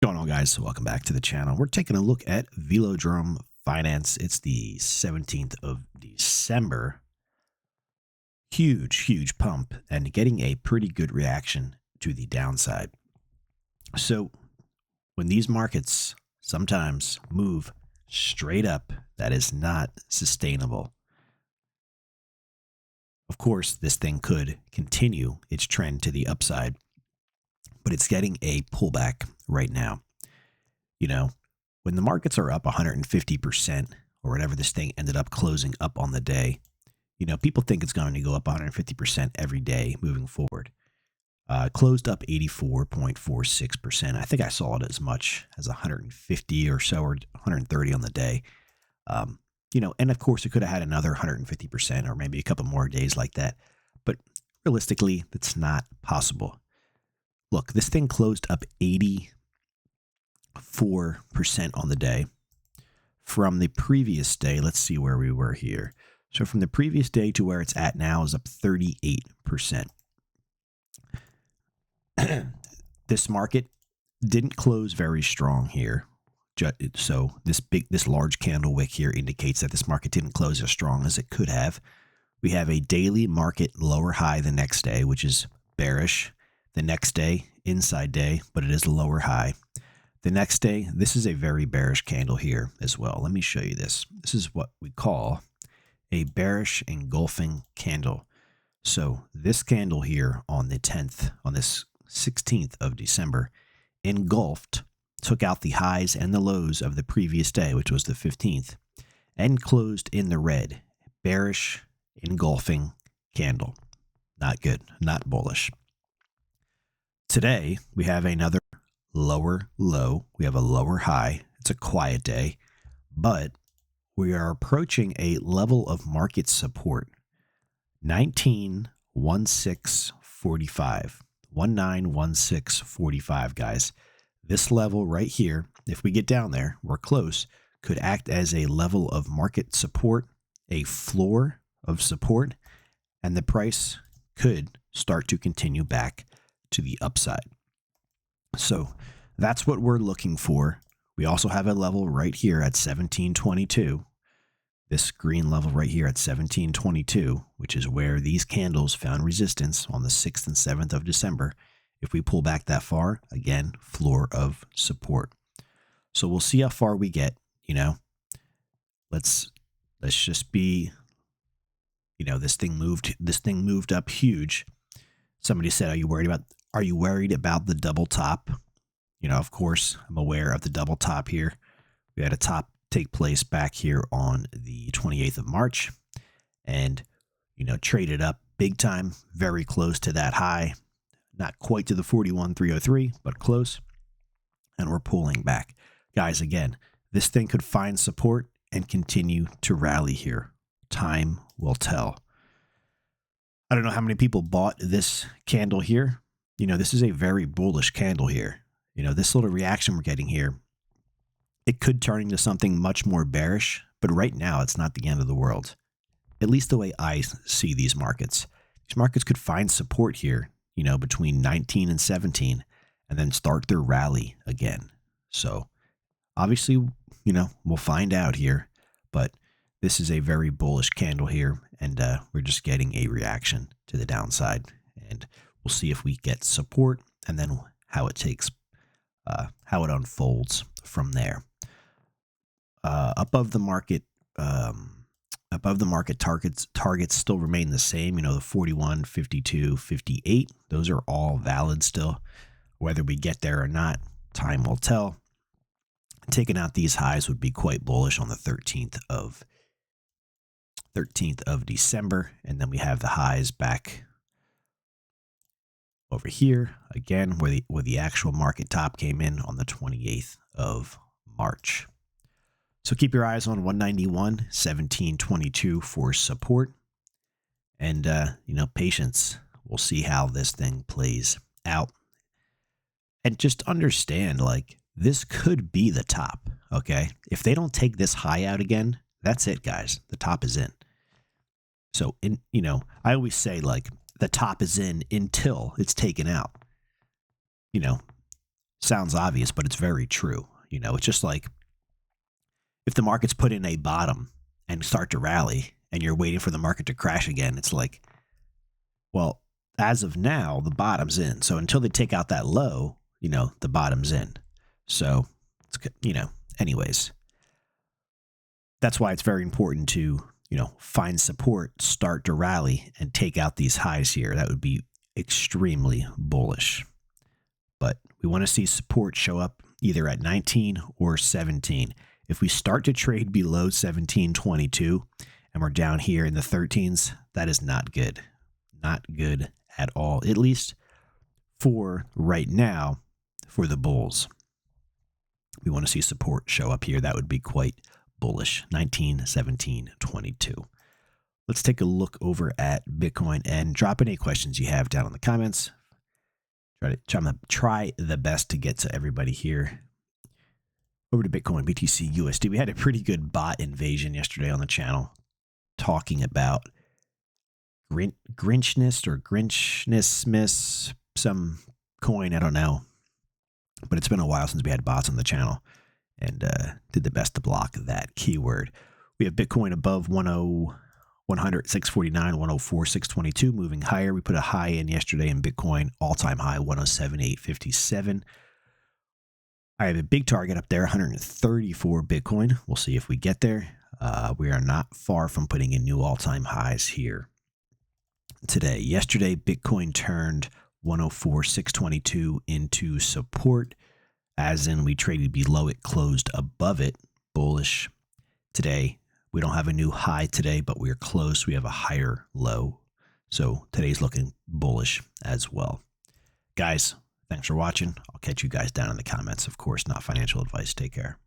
What's going on, guys? Welcome back to the channel. We're taking a look at Velodrome Finance. It's the 17th of December. Huge pump and getting a pretty good reaction to the downside. So when these markets sometimes move straight up, that is not sustainable. Of course, this thing could continue its trend to the upside, but it's getting a pullback right now. You know, when the markets are up 150% or whatever this thing ended up closing up on the day, people think it's going to go up 150% every day moving forward. Closed up 84.46%. I think I saw it as much as 150 or so, or 130 on the day. And of course, it could have had another 150% or maybe a couple more days like that. But realistically, that's not possible. Look, this thing closed up 84% on the day. From the previous day, let's see where we were here. So from the previous day to where it's at now is up 38%. This market didn't close very strong here. So this large candle wick here indicates that this market didn't close as strong as it could have. We have a daily market lower high the next day, which is bearish. The next day, inside day, but it is a lower high. The next day, this is a very bearish candle here as well. Let me show you this. This is what we call a bearish engulfing candle. So this candle here on the 10th, on this 16th of December, engulfed, took out the highs and the lows of the previous day, which was the 15th, and closed in the red. Bearish engulfing candle. Not good, not bullish. Today, we have another lower low. We have a lower high. It's a quiet day, but we are approaching a level of market support. 191645. 191645, guys. This level right here, if we get down there, we're close, could act as a level of market support, a floor of support, and the price could start to continue back to the upside. So that's what we're looking for. We also have a level right here at 1722. This green level right here at 1722, which is where these candles found resistance on the 6th and 7th of December. If we pull back that far, again, floor of support. So we'll see how far we get, Let's just be, this thing moved up huge. Somebody said, are you worried about the double top? Of course, I'm aware of the double top here. We had a top take place back here on the 28th of March and, traded up big time, very close to that high. Not quite to the 41,303, but close. And we're pulling back. Guys, again, this thing could find support and continue to rally here. Time will tell. I don't know how many people bought this candle here. This is a very bullish candle here. This little reaction we're getting here, it could turn into something much more bearish, but right now it's not the end of the world. At least the way I see these markets. These markets could find support here, between 19 and 17, and then start their rally again. So obviously, we'll find out here, but this is a very bullish candle here, and we're just getting a reaction to the downside, and we'll see if we get support and then how it unfolds from there. Above the market targets still remain the same. The 41, 52, 58. Those are all valid still. Whether we get there or not, time will tell. Taking out these highs would be quite bullish on the 13th of December, and then we have the highs back over here again, where the actual market top came in on the 28th of March. So keep your eyes on 191, 1722 for support, and patience. We'll see how this thing plays out, and just understand, this could be the top. Okay, if they don't take this high out again, that's it, guys. The top is in. So I always say the top is in until it's taken out. Sounds obvious, but it's very true. You know, it's just like if the market's put in a bottom and start to rally and you're waiting for the market to crash again, it's like, well, as of now, the bottom's in. So until they take out that low, you know, the bottom's in. So, it's, you know, anyways, that's why it's very important to, you know, find support, start to rally, and take out these highs here. That would be extremely bullish. But we want to see support show up either at 19 or 17. If we start to trade below 17.22 and we're down here in the 13s, that is not good. Not good at all, at least for right now for the bulls. We want to see support show up here. That would be quite bullish. 19, 17, 22. Let's take a look over at Bitcoin and drop any questions you have down in the comments. Try the best to get to everybody here. Over to Bitcoin, BTC, USD. We had a pretty good bot invasion yesterday on the channel talking about Grinchness or Grinchness, some coin, I don't know. But it's been a while since we had bots on the channel and did the best to block that keyword. We have Bitcoin above 100, 649, 104, 622, moving higher. We put a high in yesterday in Bitcoin, all-time high, 107, 857. I have a big target up there, 134 Bitcoin. We'll see if we get there. We are not far from putting in new all-time highs here today. Yesterday, Bitcoin turned 104, 622 into support, as in we traded below it, closed above it, bullish. Today, we don't have a new high today, but we're close. We have a higher low. So today's looking bullish as well. Guys, thanks for watching. I'll catch you guys down in the comments. Of course, not financial advice. Take care.